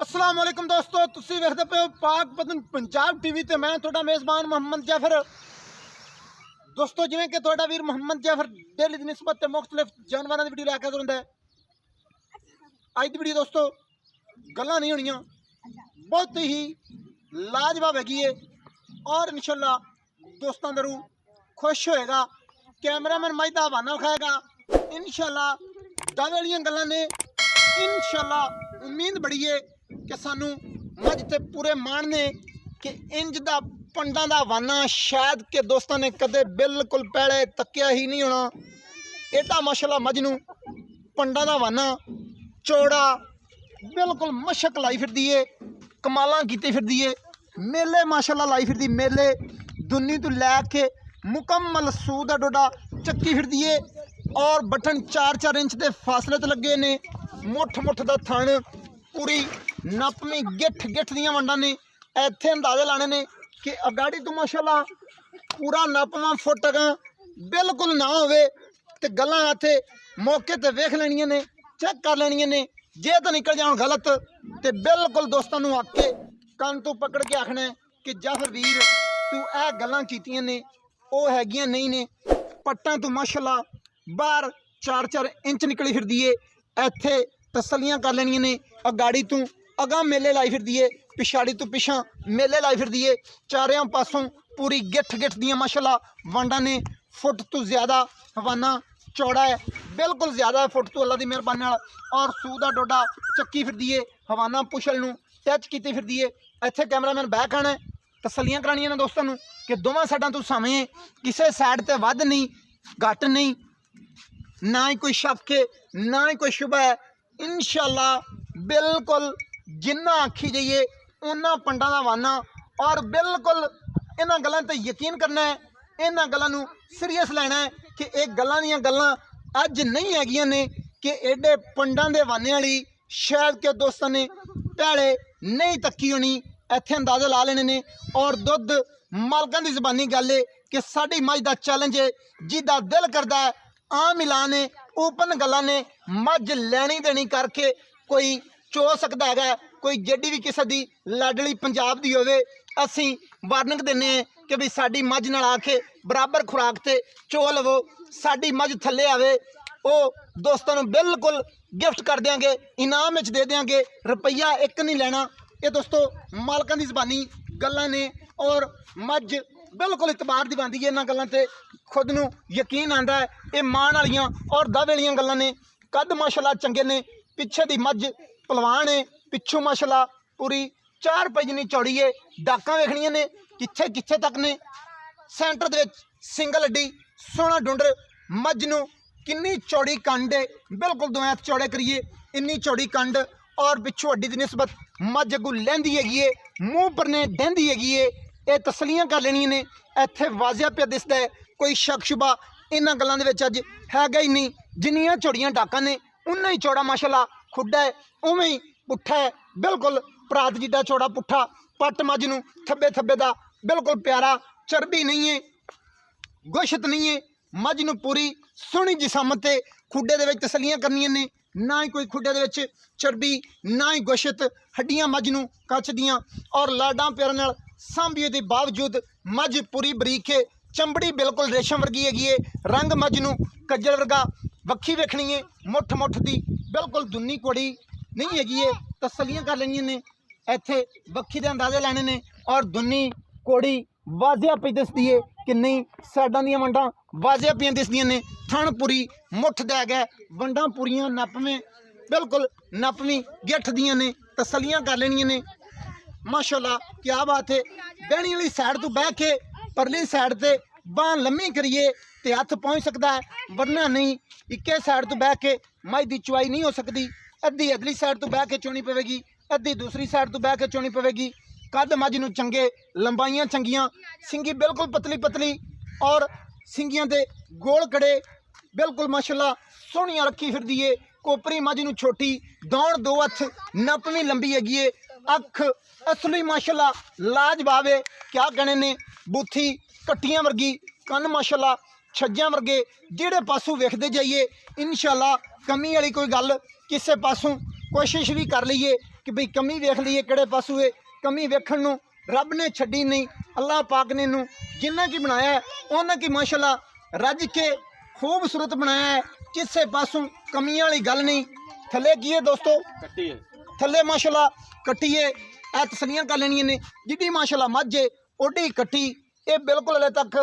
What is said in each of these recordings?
अस्सलाम वालेकुम दोस्तों, तुसी वेखदे पे हो पाक पतन पंजाब टीवी ते मैं तुहाडा मेज़बान मोहम्मद जाफर। दोस्तों जिवें कि तुहाडा वीर मोहम्मद जाफर डेली दी निस्बत ते मुख्तलिफ जानवरां दी वीडियो लैके हाज़र हुंदा है। अज दी वीडियो दोस्तों गल्लां नहीं होणियां, बहुत ही लाजवाब हैगी है और इंशाअल्लाह दोस्तां दा रूह खुश होएगा। कैमरामैन मज दा हवाना विखाएगा इंशाअल्लाह। दावे वालियां गल्लां ने इंशाअल्लाह। उम्मीद बड़ी है कि सानू मज ते पूरे मान ने कि इंज दा पंडां दा हवाना शायद के दोस्तों ने कदे बिल्कुल पहले तकिया ही नहीं होना। एडा माशाअल्लाह मज नू पंडां दा हवाना चौड़ा बिल्कुल मशक लाई फिरदी है, कमालां कीती फिरदी है। मेले माशाअल्लाह लाई फिरदी, मेले दुनी तो लैके मुकम्मल सूह दा डोडा चक्की फिरदी है और बटन 4-4 इंच के फासले ते लगे ने। मुठ मुठ दा थण पूरी नपमी गिठ गिठ दियां वंडां ने। इत्थे अंदाजे लाने ने कि अगाड़ी तो माशाअल्लाह पूरा नपवां फुट अगा बिल्कुल ना होवे ते गल्लां इत्थे मौके ते वेख लैणियां ने, चेक कर लैणियां ने। जे तो निकल जाण गलत ते बिल्कुल दोस्तां नूं आके कंन तो पकड़ के आखना है कि जाफर वीर तू ए गल्लां कीतियां ने ओ हैगियां नहीं ने। पट्टां तो माशाअल्लाह बाहर 4-4 इंच निकली फिरदी है। इत्थे तसलियां कर लैनियां ने। अगाड़ी तू अगां मेले लाई फिरदी है, पिछाड़ी तो पिछां मेले लाई फिरदी है। चारों पासों पूरी गिठ गिठ दियां माशाअल्लाह वंडां ने। फुट तो ज़्यादा हवाना चौड़ा है, बिल्कुल ज़्यादा है फुट तो अल्लाह की मेहरबानी नाल। और सूह दा डोडा चक्की फिरदी है, हवाना पुछल नूं टच कीती फिरदी है। इत्थे कैमरामैन बैक आना है, तसलियां करानियां ने दोस्तों नूं कि दोवां साइडां तो सावें किसी साइड ते वध नहीं घट नहीं, ना ही कोई शक है ना ही कोई शुबा है। इंशाअल्लाह बिल्कुल जिन्ना आखी जाइए उन्ना पंडां दा हवाना। और बिल्कुल इन्हां गल्लां ते यकीन करना है, इन्हां गल्लां नूं सीरियस लेना है कि एक गल्लां दियां गल्लां अज नहीं हैगियां ने कि एडे पंडां दे हवाने वाली शायद के दोस्तों ने भैड़े नहीं तक्की होनी। इत्थे अंदाज़ा ला लेने ने। और दुध मालकां दी ज़बानी गल है कि साडी मझ दा चैलेंज है, जिदा दिल करदा है आम ऐलान है, ओपन गल्लां ने। मझ लैनी देनी करके कोई चो सकता है, कोई जेडी भी किसी की लाडली पंजाब की होवे असी वार्निंग देने कि भी साडी मझ नाल आके बराबर खुराक ते चो लवो। साडी मझ थल्ले आवे ओ दोस्तों नूं बिल्कुल गिफ्ट कर देंगे, इनाम विच दे देंगे, रुपया एक नहीं लेना। ये दोस्तों मालकां दी ज़बानी गल्लां ने। और मझ बिल्कुल इतबार दी बनदी है। इन्हां गल्लां ते खुद नूं यकीन आंदा है। ये मान वालियां और दावे वालियां गल्लां ने। कद माशाअल्लाह चंगे ने, पिछे दी मझ पलवान है, पिछों माशाअल्लाह पूरी 4 पई जिन्नी चौड़ी है। डाकां वेखणियां ने कित्थे कित्थे तक ने। सेंटर दे विच सिंगल अड्डी सोहना डुंडर मझ नूं किन्नी चौड़ी कंड है, बिल्कुल 2 हत्थ चौड़े करिए इन्नी चौड़ी कंड। और पिछों अड्डी की निस्बत मझ अगू लैंदी हैगी है, मूँह पर ने डेंदी हैगी है। ये तसलियां कर लेनियां ने। इत्थे वाजिया पे दिसदा है, कोई शक शुबा इन्हां गल्लां दे विच अज हैगा ही नहीं। जिन्नियां चौड़ियां डाकां ने उन्ना ही चौड़ा माशाअल्लाह खुड्डा है, उवें ही पुट्ठा है, बिल्कुल परात जिड्डा चौड़ा पुट्ठा। पट मझ नूं थब्बे थब्बे दा बिल्कुल प्यारा, चर्बी नहीं है, गोशत नहीं है। मझ नूं पूरी सोहनी जिसामत है। खुड्डे दे विच तसलियां करनियां ने, ना ही कोई खुड्डे दे विच चर्बी ना ही गोशत। हड्डियां मझ नूं कच दियां और लाडां प्यार नाल सांभिए के बावजूद मझ पूरी बरीक है। चंबड़ी बिल्कुल रेशम वर्गी हैगी है। रंग मझ नूं कज्जल वर्गा। वक्खी वेखनी है मुठ मुठ दी, बिल्कुल दुन्नी कोड़ी नहीं हैगी है। तसलियां कर लैनियां ने, इत्थे वक्खी दे अंदाजे लैने ने। और दुन्नी कोड़ी वाजिया पई दिसदी है कि नहीं, साइडां दियां वंडां वाजिया पियां दिसदियां ने। थण पूरी मुठ दा हैगा, वंडां पूरियां नपवें बिल्कुल नपवीं गिठ दियां ने। तसलियां कर लैनियां ने माशाअल्लाह, क्या बात है। बहनी वाली साइड तो बह के परली साइड ते बांह लम्मी करिए तो हथ पहुँच सकता है, वरना नहीं। इक्के साइड तो बह के मझ की चुवाई नहीं हो सकती। अद्धी अगली साइड तो बह के चोनी पवेगी, अद्धी दूसरी साइड तो बह के चोनी पवेगी। कद मझ नूं चंगे, लंबाइयां चंगियां, सिंगी बिल्कुल पतली पतली और सिंगियां दे गोल कड़े बिल्कुल माशाअल्लाह सोहनियां रखी फिरदी है। कोपरी मझ नूं छोटी, दौड़ 2 हत्थ, नपवीं लंबी हैगी है। अख असली माशाअल्लाह लाजवाब है, क्या कहने ने। बूथी कट्टियां वर्गी, कन माशाअल्लाह छज्जियां वर्गे। जिहड़े पासों वेखदे जाइए इंशाअल्लाह कमी वाली कोई गल किसी पासों कोशिश भी कर लीए कि भाई कमी वेख लीए किहड़े पासों है कमी वेखण नूं रब ने छड्डी नहीं अल्लाह पाक ने नूं जिन्ना की बनाया है उन्ना की माशाअल्लाह रज के खूबसूरत बनाया है किसे पासों कमियां वाली गल नहीं थले की है दोस्तों कट्टी है थले माशाअल्लाह कट्टी है ए तसलियां कर लेनियां ने जिड्डी माशाअल्लाह मझ है ओडी कट्टी ये बिल्कुल हले तक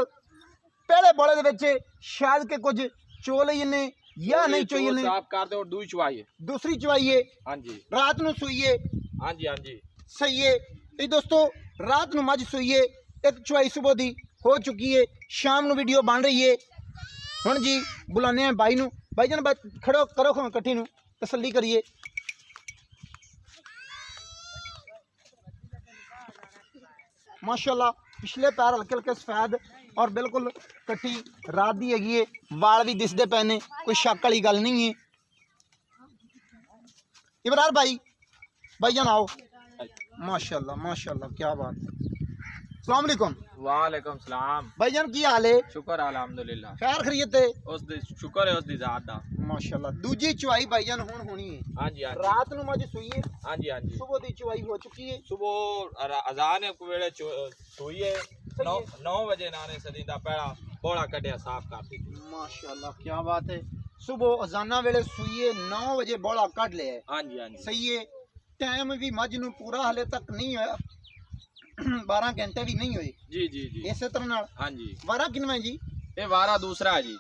पहले बोले दे विच शायद के कुछ चोल ही ने या नहीं चोई ने साफ कर दो दूई चवाई है दूसरी चवाई है हां जी रात नूं सूई है हां जी सही है ये दोस्तों रात नूं मझ सूई है एक चवाई सुबह दी हो चुकी है शाम नूं वीडियो बन रही है हुण जी बुलाने हैं भाई नूं भाईजान खड़ो करो कट्ठी नूं तसल्ली करिए माशाअल्लाह पिछले पैर हल्के हल्के सफेद और बिल्कुल कट्टी रात दी हैगी है वाल भी दिसदे पे ने कोई शक वाली गल नहीं है इमरान भाईजान आओ माशाअल्लाह क्या बात है अस्सलाम वालेकुम वालेकुम सलाम भाईजान की हाल है शुक्र अल्हम्दुलिल्लाह खैर खैरियत है उस दी शुक्र है उस दी जात दा माशाअल्लाह दूजी चुवाई भाईजान हुण होनी है हां जी रात नु मज सुई है हां जी सुबह दी चुवाई हो चुकी है सुबह अजान को वेले सोई है 9 बजे नाने सदीदा पहला बोला कटिया साफ कर दी माशाअल्लाह क्या बात है सुबह अजाना वेले सुई है 9 बजे बोला कट लिया है हां जी सही है टाइम भी मज नु पूरा हले तक नहीं होया 12 घंटे भी नहीं हुए जी इस तरह नाल हां जी वारा किनवा जी ये वारा दूसरा है जी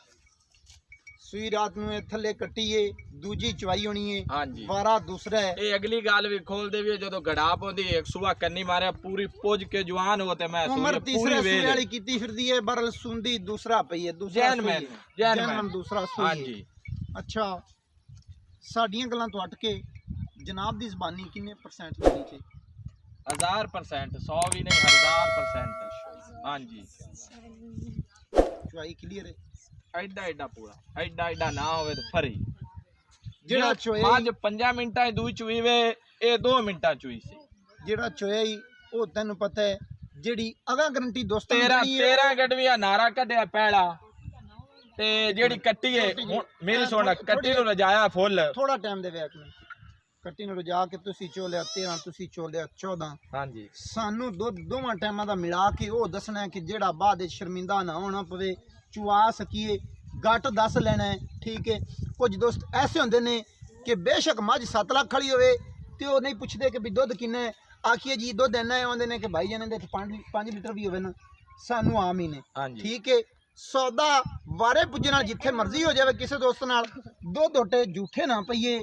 सुई रात नु थले कट्टी है दूजी चवाई होनी है हां जी वारा दूसरा है ये अगली गाल भी खोल दे भी जो गड़ा पोंदी एक सुबह कन्नी मारे पूरी पोज के जवान होते मैं उम्र तीसरे सुई वाली कीती फिरदी है बरल सुंदी दूसरा पई है दूसरा जैन दूसरा सुई हां जी अच्छा साडियां गल्लां तो हट के जनाब दी ज़बानी किन्ने परसेंट देनी चाहिए 1000% 100 भी नहीं 1000% हां जी चवाई क्लियर है एडा पूरा एडा ना होवे तो फरी जेड़ा चोए आज 5 मिनटां दूई चुई वे ए 2 मिनटां चुई सी जेड़ा चोए ओ तैनू पता है जेड़ी अगा गारंटी दोस्तों 13 गडविया नारा कढया पहला ते जेड़ी कट्टी है मेरी सुन कट्टी नु रजाया फुल थोड़ा टाइम दे वेक में कट्टी नु रजा के तुसी चोलिया 13 तुसी चोलिया 14 हां जी सानू दोवां टाइमां दा मिला के ओ दसना है कि जेड़ा बाद शर्मिंदा ना होना पवे चुआ सकीए गट दस लेना है ठीक है कुछ दोस्त ऐसे होंदे ने कि बेशक मझ 7 लाख खड़ी होवे ते ओ नहीं पुछदे कि भी दुध किन्ना है आखिए जी दुध इन्ना है आंदे ने कि भाई जाने दे 5 लीटर भी होवे ना सानू आम ही ने ठीक है सौदा वारे पुज्जे नाल जिथे मर्जी हो जावे किसी दोस्त नाल दो दोटे झूठे ना पईए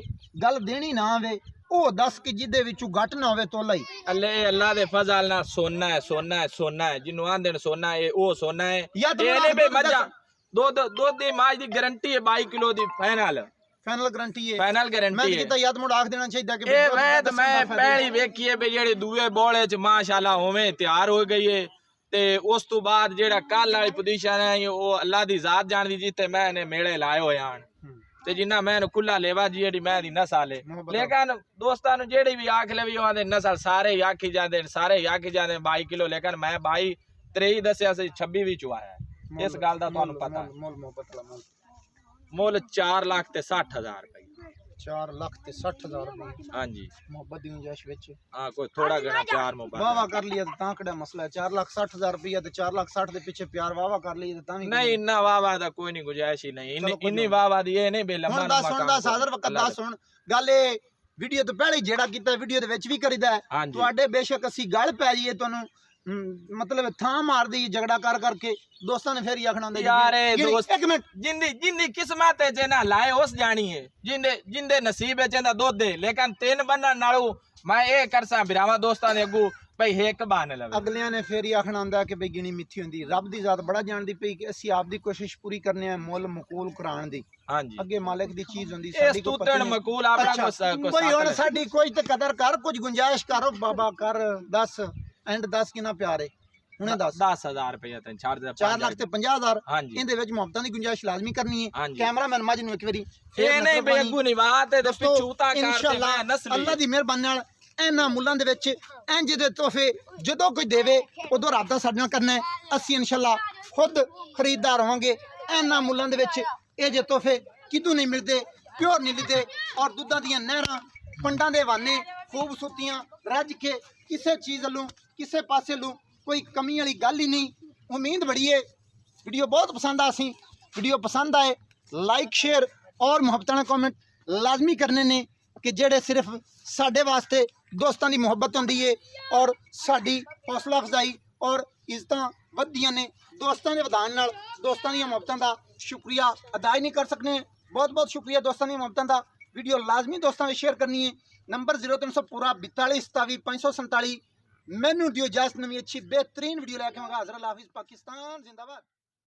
गल देनी ना आवे ओ दस कि जिदे विचों गट ना होवे तोला ही अल्लाह दे फजल ना सोना है जिन्नु आंदे ने सोना है ओ सोना है या एने बे मजा दो दी माज दी गारंटी है 22 किलो दी फाइनल गारंटी है मैं किता याद मुड़ आख देना चाहिए कि ए मैं पहली वेखी है बे जेड़ी दूए बोले च माशाल्लाह होवे तैयार हो गई है ते उस तो बाद जेड़ा कल वाली पोजीशन है वो अल्लाह दी जात जानदी जिथे मैंने मेले लाए होए आन ते जिन्ना मैंने खुला लेवा जेड़ी मैं दी नस्ल है लेकिन दोस्तां नु जेड़ी भी आख ले भी ओहां दे नस्ल सारे ही आखी जांदे 22 किलो लेकिन मैं 23 दस्या से 26 भी चुआया है इस गल दा तुहानू पता मोल 4,60,000 रुपए 4,60,000 रुपए हां जी मोहब्बत दी गुंजाइश विच हां कोई थोड़ा घना प्यार मोहब्बत वावा कर लिया तां कड़ा मसला है 4,60,000 रुपया ते 4,60,000 दे पीछे प्यार वावा कर लिया तां भी नहीं इन्ना वावा दा कोई नहीं गुंजाइश ही नहीं इन्नी वावा दी ए नहीं बे लम्मा सुन हाज़र वक्त दा सुन गल ए वीडियो तो पहले जेड़ा कीता वीडियो दे विच भी करीदा है तुहाडे बेशक असी गल पै जाइए तुहानू मतलब थां मार दी झगड़ा कर करके दोस्तां ने फिर आखना होंदा यार दोस्त एक मिनट जिंदी किस्मत है जे ना लाए उस जानी है जिंदे नसीब है चंदा दुध दे लेकिन तीन बनन नालू मैं ए करसा बिरावा दोस्तां दे अगू भाई एक बहाने लवे अगलियां ने फिर आखना होंदा कि भाई गिणी मिथी होंदी रब दी जात बड़ा जानदी पई कि असी आप दी कोशिश पूरी करने है मोल मकूल कराण दी हां जी अगे मालिक दी चीज होंदी साडी को पता नहीं मकूल आपड़ा को भाई हुन साडी कोई ते कदर कर कुछ गुंजाइश करो बाबा कर 10 एंड 10 किना प्यार है हुणे 10,000 रुपया तन 4 लाख ते 50,000 इंदे विच मोहब्बतां दी गुंजाइश लाजमी करनी है कैमरामैन मज नु एक बारी ए नहीं बे अगू नहीं बात है ते पिछूता कर इंशाअल्लाह अल्लाह दी मेहरबानी नाल इन्हां मुल्लां दे विच इंज दे तोहफे जदों कोई देवे उदों राबता साडे नाल करना है असीं इंशाअल्लाह खुद खरीददार होवांगे इन्हां मुल्लां दे विच ए जे तोहफे कितों नहीं मिलदे प्योर नहीं मिलदे और दुद्धां दियां नहरां पंडां दे वाने खूबसूरतियां रज के किसी चीज़ लूँ किसी पासे लूँ कोई कमी वाली गल ही नहीं। उम्मीद बड़ी है वीडियो बहुत पसंद आसी। वीडियो पसंद आए लाइक शेयर और मुहब्बत नाल कमेंट लाजमी करने ने कि जेड़े सिर्फ साडे वास्ते दोस्तां दी मुहब्बत होंदी है और साडी हौसला अफजाई और इज्जतां वधदियां ने। दोस्तां दे वधान नाल दोस्तां दी मुहब्बतां दा शुक्रिया अदा ही नहीं कर सकने। बहुत बहुत शुक्रिया दोस्तां दी मुहब्बतां दा। वीडियो लाजमी दोस्तां विच शेयर करनी है। नंबर 0300 पूरा 42 27 547। मैनू दियो इजाजत नवीं अच्छी बेहतरीन वीडियो लैके आवांगा। हाज़िर अल्लाह हाफिज़। पाकिस्तान जिंदाबाद।